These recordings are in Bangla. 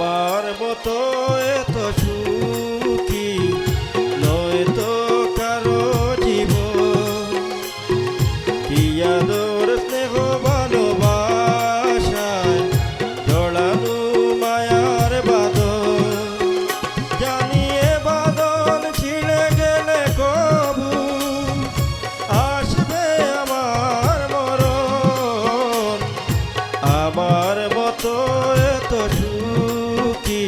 আমার মতো এত সুখী নয় তো কারো জীবন। কি আদর স্নেহ ভালোবাসায় জড়ানো মায়ার বাঁধন। জানিয়ে বাঁধন ছিঁড়ে গেলে কবু আসবে আমার মরণ। আমার মতো এত সুখী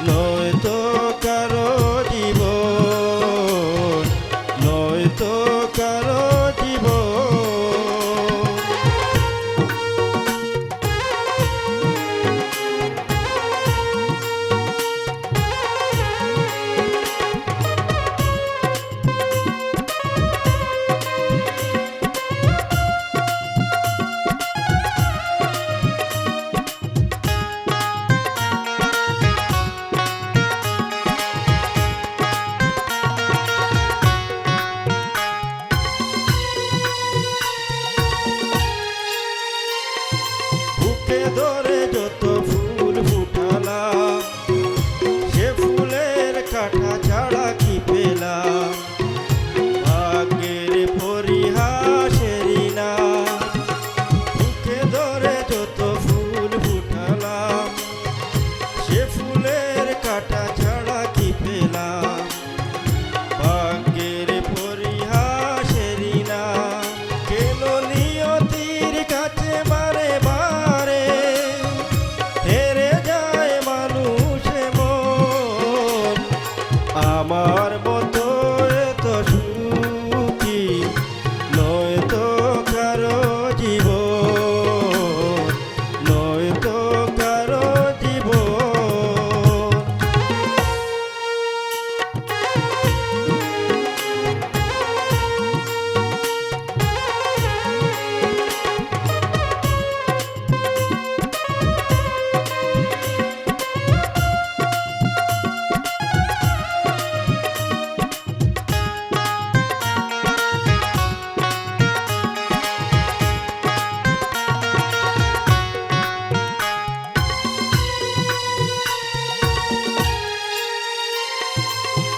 নয় তো কারো জীবন, নয় তো কারো জীবন। বুকে ধরে যত ফুল ফুটালাম, সে ফুলের কাঁটা ছাড়া কি পেলাম? ভাগ্যের পরিহাসেরই না। বুকে ধরে যত ফুল ফুটালাম, সে ফুলের কাঁটা ছাড়া কি পেলাম? ভাগ্যের পরিহাসেরই না। কেন নিয়তির কাছে বারে বারে হেরে যায় মানুষ মন? আমার মতো এত সুখী নয় তো কারো জীবন, নয় তো কারো জীবন।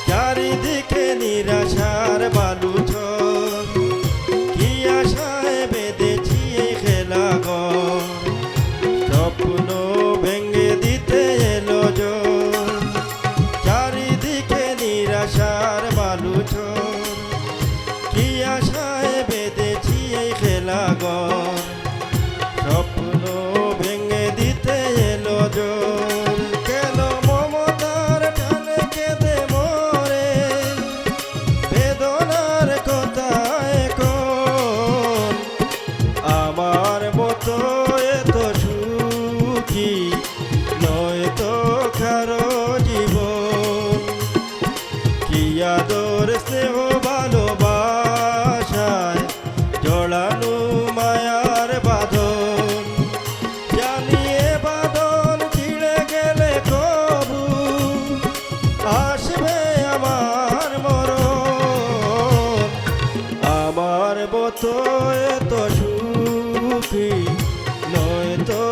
চারিদিকে নিরাশার বালুচর, কি আশায় বেঁধেছি এই খেলাঘর। স্বপ্ন ভেঙে দিতে এলো জোর। চারিদিকে নিরাশার বালুচর, কি আশায় বেঁধেছি এই খেলাঘর। স্বপ্ন ভেঙে দিতে এলো জোর। কেন মমতার টানে কেঁদে মরে বেদনার কথা এখন? আমার মতো এত সুখী নয় তো কারো জীবন। কি আদর স্নেহ ভালোবাসায় জড়ানো মায়ার বাঁধন। জানিয়ে বাঁধন ছিঁড়ে গেলে কবু আসবে আমার মরণ। আমার মতো এত সুখী নয় তো